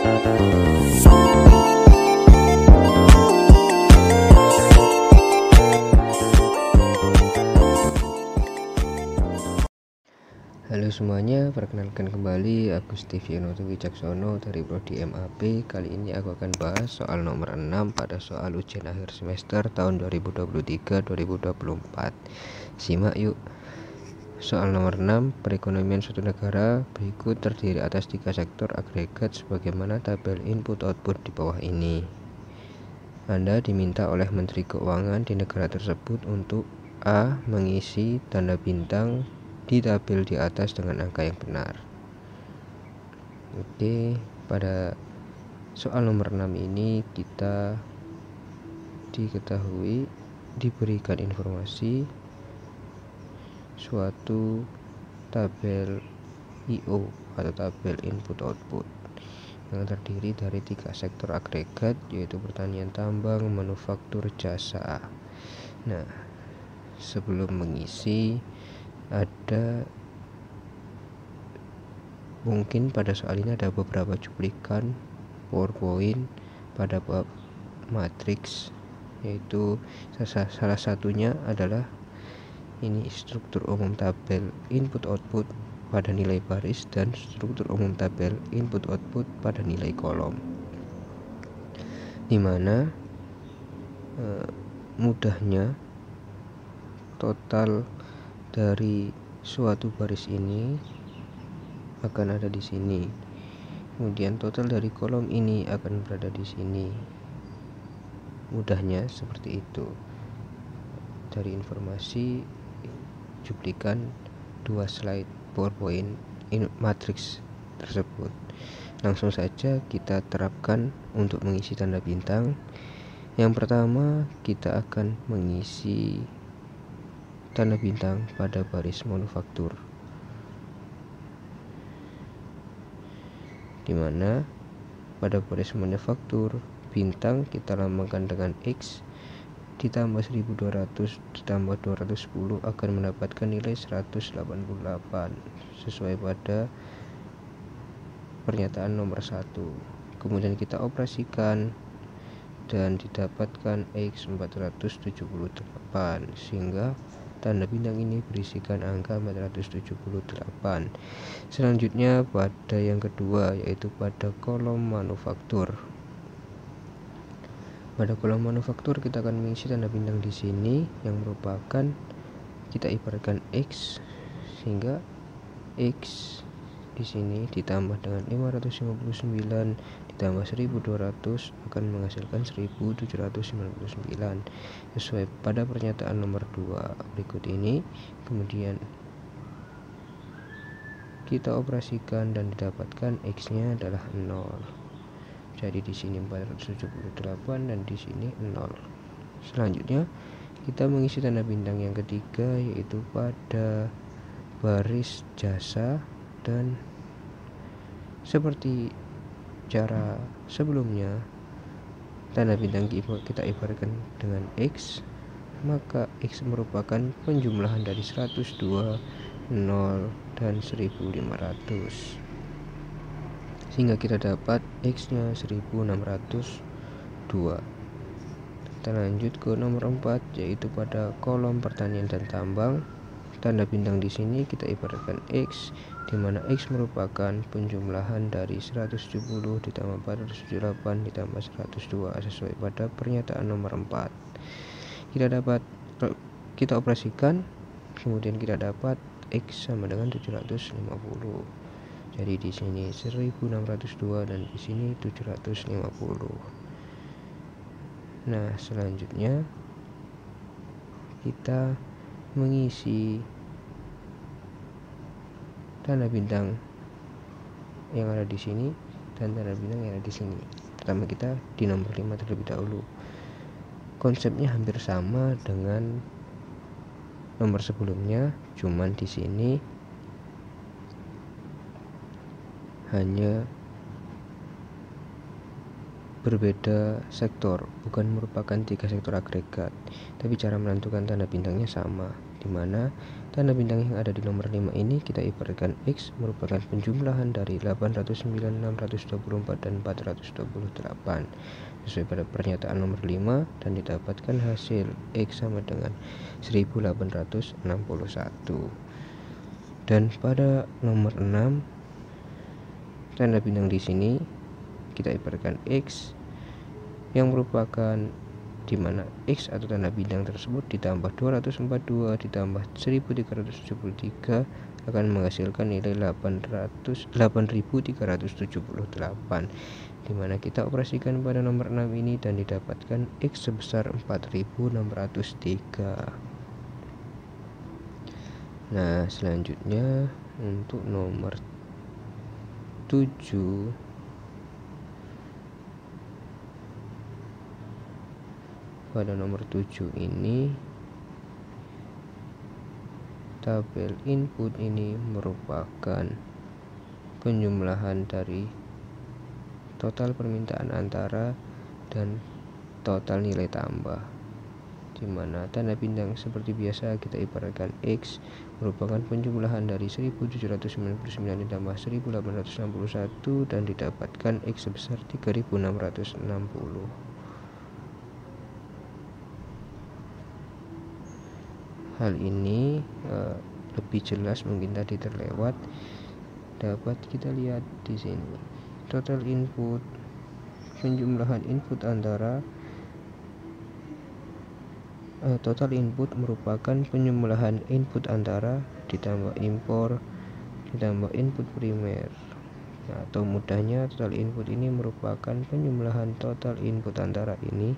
Halo semuanya, perkenalkan kembali aku Steviano Wicaksono dari Prodi MAP. Kali ini aku akan bahas soal nomor 6 pada soal ujian akhir semester tahun 2023-2024. Simak yuk. Soal nomor 6, perekonomian suatu negara berikut terdiri atas 3 sektor agregat sebagaimana tabel input-output di bawah ini. Anda diminta oleh Menteri Keuangan di negara tersebut untuk A. Mengisi tanda bintang di tabel di atas dengan angka yang benar. Oke, pada soal nomor 6 ini kita diberikan informasi suatu tabel IO atau tabel input output yang terdiri dari 3 sektor agregat, yaitu pertanian, tambang, manufaktur, jasa. Nah, sebelum mengisi, mungkin pada soal ini ada beberapa cuplikan PowerPoint pada bab matriks, yaitu salah satunya adalah ini struktur umum tabel input output pada nilai baris dan struktur umum tabel input output pada nilai kolom, dimana mudahnya total dari suatu baris ini akan ada di sini, kemudian total dari kolom ini akan berada di sini. Mudahnya seperti itu dari informasi cuplikan 2 slide PowerPoint matriks tersebut. Langsung saja kita terapkan untuk mengisi tanda bintang. Yang pertama, kita akan mengisi tanda bintang pada baris manufaktur, dimana pada baris manufaktur bintang kita lambangkan dengan X ditambah 1200 ditambah 210 akan mendapatkan nilai 188 sesuai pada pernyataan nomor 1. Kemudian kita operasikan dan didapatkan X 478, sehingga tanda bintang ini berisikan angka 478. Selanjutnya pada yang kedua, yaitu pada kolom manufaktur. Pada kolom manufaktur kita akan mengisi tanda bintang di sini yang merupakan, kita ibaratkan X, sehingga X di sini ditambah dengan 559 ditambah 1200 akan menghasilkan 1799 sesuai pada pernyataan nomor 2 berikut ini. Kemudian kita operasikan dan didapatkan X-nya adalah 0. Jadi di sini 478 dan di sini 0. Selanjutnya kita mengisi tanda bintang yang ketiga, yaitu pada baris jasa, dan seperti cara sebelumnya tanda bintang kita ibaratkan dengan X, maka X merupakan penjumlahan dari 102, 0, dan 1500, sehingga kita dapat X nya 1602. Kita lanjut ke nomor 4, yaitu pada kolom pertanian dan tambang. Tanda bintang di sini kita ibaratkan X, di mana X merupakan penjumlahan dari 170 ditambah 478 ditambah 102 sesuai pada pernyataan nomor 4. Kita operasikan, kemudian kita dapat X sama dengan 750. Jadi di sini 1602 dan di sini 750. Nah, selanjutnya kita mengisi tanda bintang yang ada di sini dan tanda bintang yang ada di sini. Pertama kita di nomor 5 terlebih dahulu. Konsepnya hampir sama dengan nomor sebelumnya, cuman di sini hanya berbeda sektor, bukan merupakan 3 sektor agregat, tapi cara menentukan tanda bintangnya sama. di mana tanda bintang yang ada di nomor 5 ini kita ibaratkan X merupakan penjumlahan dari 809, 624, dan 428 sesuai pada pernyataan nomor 5, dan didapatkan hasil X sama dengan 1861. Dan pada nomor 6 tanda bintang di sini kita ibaratkan X yang merupakan di mana X atau tanda bintang tersebut ditambah 242 ditambah 1373 akan menghasilkan nilai 8378, di mana kita operasikan pada nomor 6 ini dan didapatkan X sebesar 4603. Nah, selanjutnya untuk nomor 7 pada nomor 7 ini tabel input ini merupakan penjumlahan dari total permintaan antara dan total nilai tambah, di mana tanda bintang seperti biasa kita ibaratkan X merupakan penjumlahan dari 1799 ditambah 1861 dan didapatkan X sebesar 3660. Hal ini lebih jelas mungkin tadi terlewat, dapat kita lihat di sini. Total input, penjumlahan input antara total input merupakan penjumlahan input antara ditambah impor ditambah input primer. Nah, atau mudahnya total input ini merupakan penjumlahan total input antara ini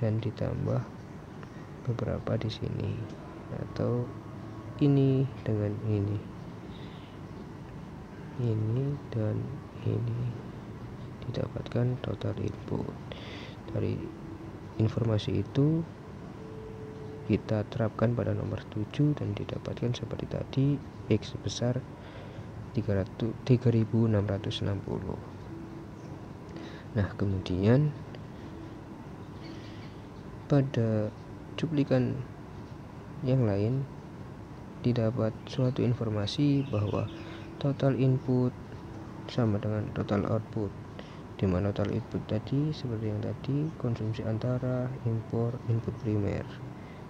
dan ditambah beberapa di sini, atau ini dengan ini dan ini, didapatkan total input. Dari informasi itu kita terapkan pada nomor 7 dan didapatkan seperti tadi X sebesar 3660. Nah, kemudian pada cuplikan yang lain didapat suatu informasi bahwa total input sama dengan total output, di mana total input tadi seperti yang tadi konsumsi antara, impor, input primer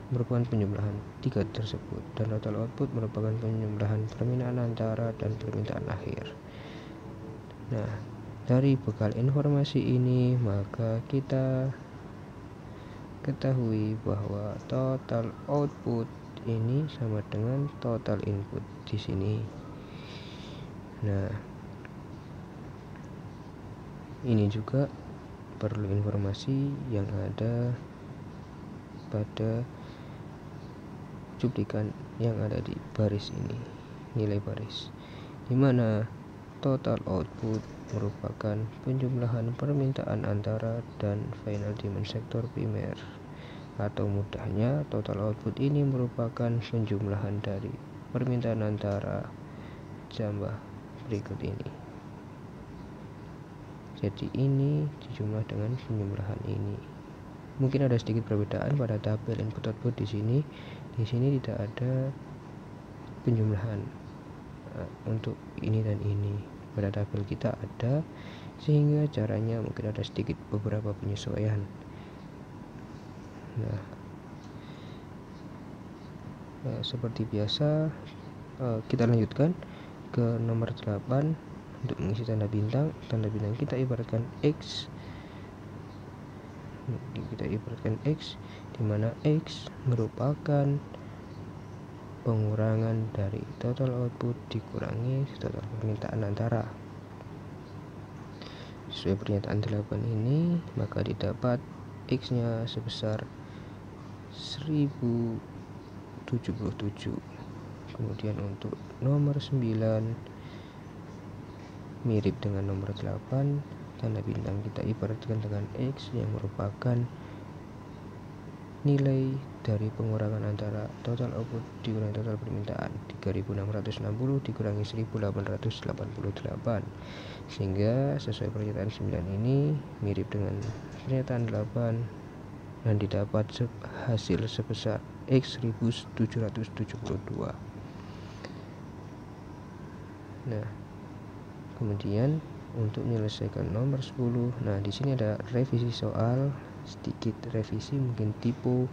merupakan penjumlahan tiga tersebut, dan total output merupakan penjumlahan permintaan antara dan permintaan akhir. Nah, dari bekal informasi ini maka kita ketahui bahwa total output ini sama dengan total input di sini. Nah, ini juga perlu informasi yang ada pada cuplikan yang ada di baris ini, nilai baris, di mana total output merupakan penjumlahan permintaan antara dan final demand sektor primer, atau mudahnya total output ini merupakan penjumlahan dari permintaan antara jambah berikut ini. Jadi ini dijumlah dengan penjumlahan ini. Mungkin ada sedikit perbedaan pada tabel input output di sini. Di sini tidak ada penjumlahan untuk ini dan ini. Pada tabel kita ada, sehingga caranya mungkin ada sedikit beberapa penyesuaian. Nah, seperti biasa kita lanjutkan ke nomor 8 untuk mengisi tanda bintang. Tanda bintang kita ibaratkan X. Di mana X merupakan pengurangan dari total output dikurangi total permintaan antara. Sesuai pernyataan 8 ini maka didapat X nya sebesar 1077. Kemudian untuk nomor 9 mirip dengan nomor 8, tanda bintang kita ibaratkan dengan X yang merupakan nilai dari pengurangan antara total output dikurangi total permintaan, 3660 dikurangi 1888, sehingga sesuai pernyataan 9 ini mirip dengan pernyataan 8 dan didapat hasil sebesar X 1772. Nah, kemudian untuk menyelesaikan nomor 10, nah di sini ada revisi soal, sedikit revisi mungkin tipu,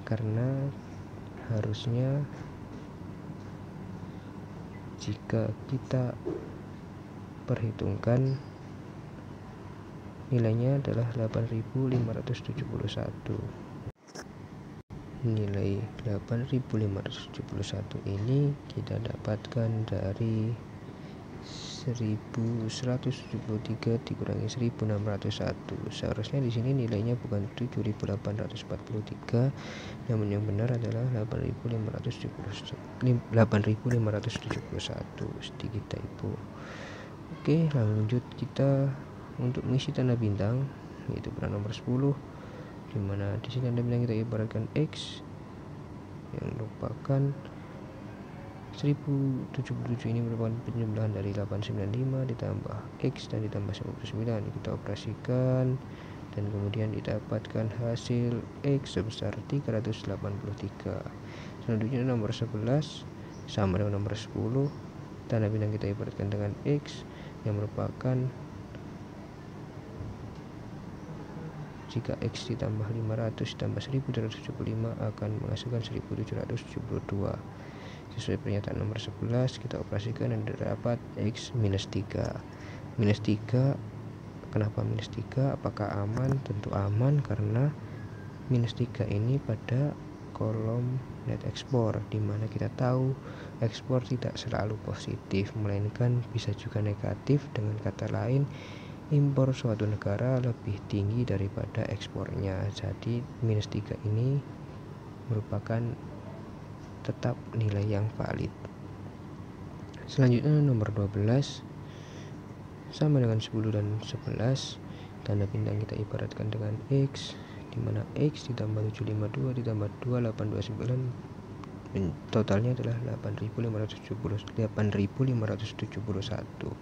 karena harusnya jika kita perhitungkan nilainya adalah 8571. Nilai 8571 ini kita dapatkan dari 1173 dikurangi 1601. Seharusnya di sini nilainya bukan 7843, namun yang benar adalah 8571. Sedikit typo. Oke, lanjut kita untuk mengisi tanda bintang, yaitu pada nomor 10, dimana di sini tanda bintang kita ibaratkan X yang merupakan 1077. Ini merupakan penjumlahan dari 895 ditambah X dan ditambah 99. Kita operasikan dan kemudian didapatkan hasil X sebesar 383. Selanjutnya nomor 11 sama dengan nomor 10, tanda bintang kita ibaratkan dengan X yang merupakan jika X ditambah 500 ditambah 1375 akan menghasilkan 1772. Sesuai pernyataan nomor 11, kita operasikan dan dapat X minus 3. Minus 3, kenapa minus 3? Apakah aman? Tentu aman, karena minus 3 ini pada kolom net ekspor, dimana kita tahu ekspor tidak selalu positif, melainkan bisa juga negatif. Dengan kata lain, impor suatu negara lebih tinggi daripada ekspornya. Jadi minus 3 ini merupakan tetap nilai yang valid. Selanjutnya nomor 12 sama dengan 10 dan 11, tanda bintang kita ibaratkan dengan X, dimana X ditambah 752 ditambah 2829 totalnya adalah 8571.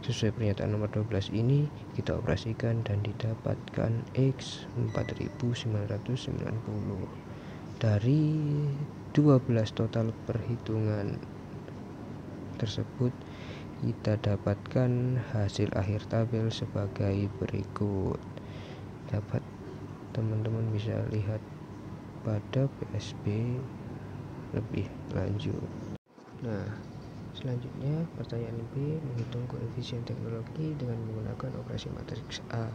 Sesuai pernyataan nomor 12 ini kita operasikan dan didapatkan X 4990. Dari 12 total perhitungan tersebut, kita dapatkan hasil akhir tabel sebagai berikut. Dapat teman-teman bisa lihat pada PSB lebih lanjut. Nah, selanjutnya pertanyaan B, menghitung koefisien teknologi dengan menggunakan operasi matriks A.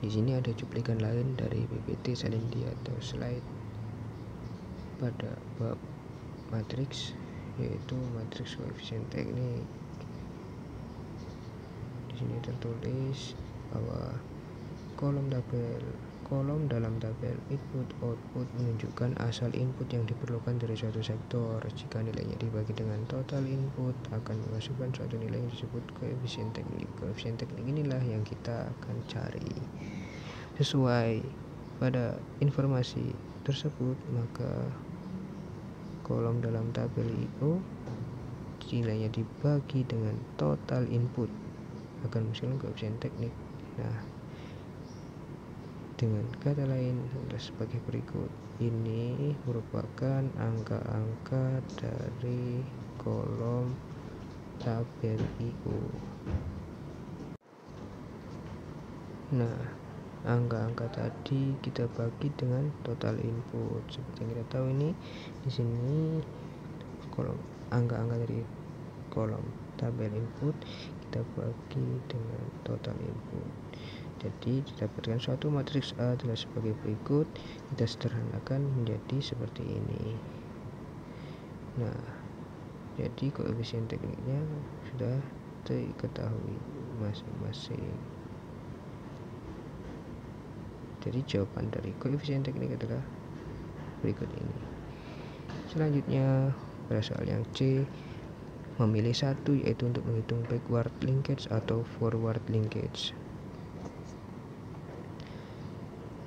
Di sini ada cuplikan lain dari PPT Salindi atau slide pada bab matriks, yaitu matriks koefisien teknik. Di sini tertulis bahwa kolom dalam tabel input output menunjukkan asal input yang diperlukan dari suatu sektor. Jika nilainya dibagi dengan total input akan menghasilkan suatu nilai yang disebut koefisien teknik. Koefisien teknik inilah yang kita akan cari. Sesuai pada informasi tersebut, maka kolom dalam tabel IO nilainya dibagi dengan total input akan menghasilkan koefisien teknik. Nah, dengan kata lain adalah sebagai berikut. Ini merupakan angka-angka dari kolom tabel IO. Nah, angka-angka tadi kita bagi dengan total input. Seperti yang kita tahu, ini di sini kolom angka-angka dari kolom tabel input kita bagi dengan total input. Jadi didapatkan suatu matriks A adalah sebagai berikut. Kita sederhanakan menjadi seperti ini. Nah, jadi koefisien tekniknya sudah diketahui masing-masing. Jadi jawaban dari koefisien teknik adalah berikut ini. Selanjutnya pada soal yang C, memilih satu, yaitu untuk menghitung backward linkage atau forward linkage.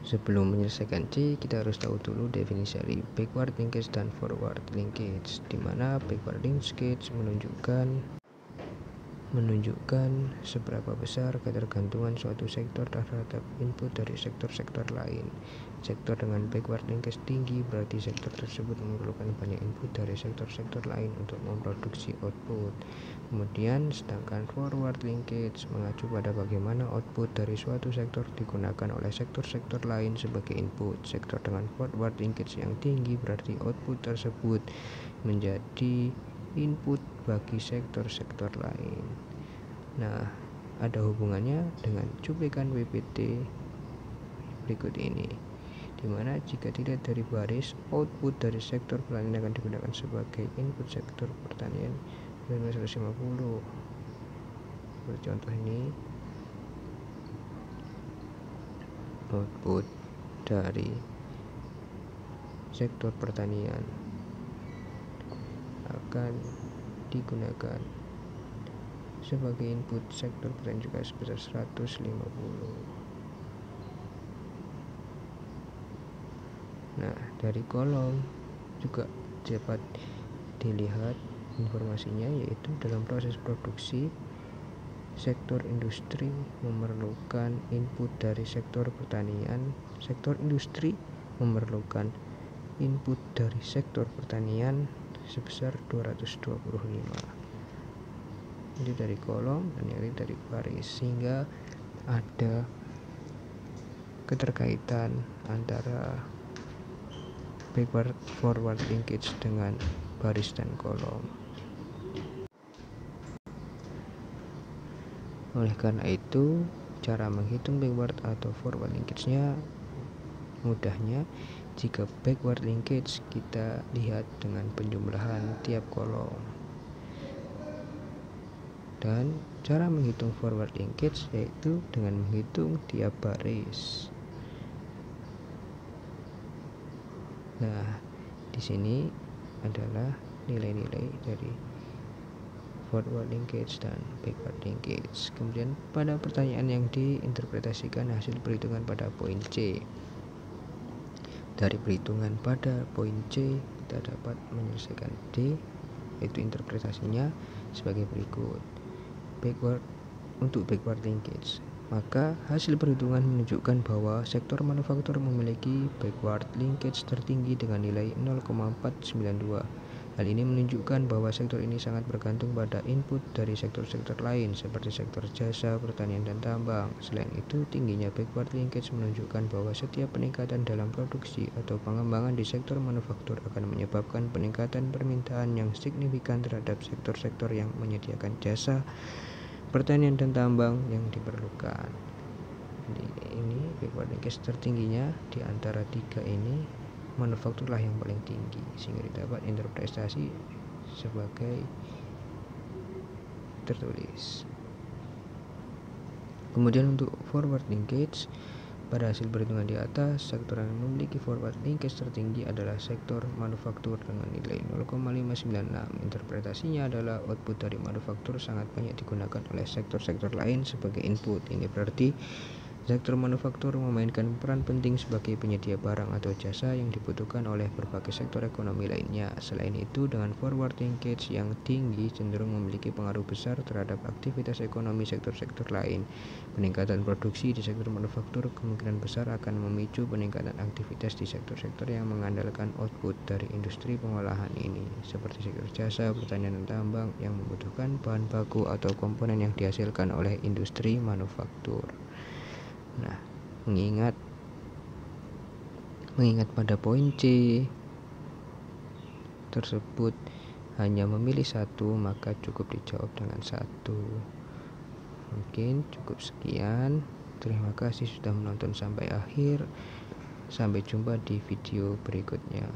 Sebelum menyelesaikan C, kita harus tahu dulu definisi dari backward linkage dan forward linkage, di mana backward linkage menunjukkan menunjukkan seberapa besar ketergantungan suatu sektor terhadap input dari sektor-sektor lain. Sektor dengan backward linkage tinggi berarti sektor tersebut memerlukan banyak input dari sektor-sektor lain untuk memproduksi output. Kemudian, sedangkan forward linkage mengacu pada bagaimana output dari suatu sektor digunakan oleh sektor-sektor lain sebagai input. Sektor dengan forward linkage yang tinggi berarti output tersebut menjadi input bagi sektor-sektor lain. Nah, ada hubungannya dengan cuplikan PPT berikut ini, di mana jika dilihat dari baris, output dari sektor pertanian akan digunakan sebagai input sektor pertanian 150. Contoh ini, output dari sektor pertanian akan digunakan sebagai input sektor pertanian juga sebesar 150. Nah, dari kolom juga dapat dilihat informasinya, yaitu dalam proses produksi sektor industri memerlukan input dari sektor pertanian. Sektor industri memerlukan input dari sektor pertanian sebesar 225. Ini dari kolom dan ini dari baris, sehingga ada keterkaitan antara backward forward linkage dengan baris dan kolom. Oleh karena itu, cara menghitung backward atau forward linkage-nya mudahnya, jika backward linkage kita lihat dengan penjumlahan tiap kolom, dan cara menghitung forward linkage yaitu dengan menghitung tiap baris. Nah, di sini adalah nilai-nilai dari forward linkage dan backward linkage. Kemudian pada pertanyaan yang diinterpretasikan hasil perhitungan pada poin C. Dari perhitungan pada poin C, kita dapat menyelesaikan D, yaitu interpretasinya sebagai berikut. Untuk backward linkage, maka hasil perhitungan menunjukkan bahwa sektor manufaktur memiliki backward linkage tertinggi dengan nilai 0,492. Hal ini menunjukkan bahwa sektor ini sangat bergantung pada input dari sektor-sektor lain seperti sektor jasa, pertanian, dan tambang. Selain itu, tingginya backward linkage menunjukkan bahwa setiap peningkatan dalam produksi atau pengembangan di sektor manufaktur akan menyebabkan peningkatan permintaan yang signifikan terhadap sektor-sektor yang menyediakan jasa, pertanian, dan tambang yang diperlukan. Ini backward linkage tertingginya di antara tiga ini, manufakturlah yang paling tinggi, sehingga dapat interpretasi sebagai tertulis. Kemudian untuk forward linkage, pada hasil perhitungan di atas, sektor yang memiliki forward linkage tertinggi adalah sektor manufaktur dengan nilai 0,596. Interpretasinya adalah output dari manufaktur sangat banyak digunakan oleh sektor-sektor lain sebagai input. Ini berarti sektor manufaktur memainkan peran penting sebagai penyedia barang atau jasa yang dibutuhkan oleh berbagai sektor ekonomi lainnya. Selain itu, dengan forward linkage yang tinggi cenderung memiliki pengaruh besar terhadap aktivitas ekonomi sektor-sektor lain. Peningkatan produksi di sektor manufaktur kemungkinan besar akan memicu peningkatan aktivitas di sektor-sektor yang mengandalkan output dari industri pengolahan ini, seperti sektor jasa, pertanian, dan tambang yang membutuhkan bahan baku atau komponen yang dihasilkan oleh industri manufaktur. Nah, mengingat pada poin C tersebut hanya memilih satu, maka cukup dijawab dengan satu. Mungkin cukup sekian. Terima kasih sudah menonton sampai akhir. Sampai jumpa di video berikutnya.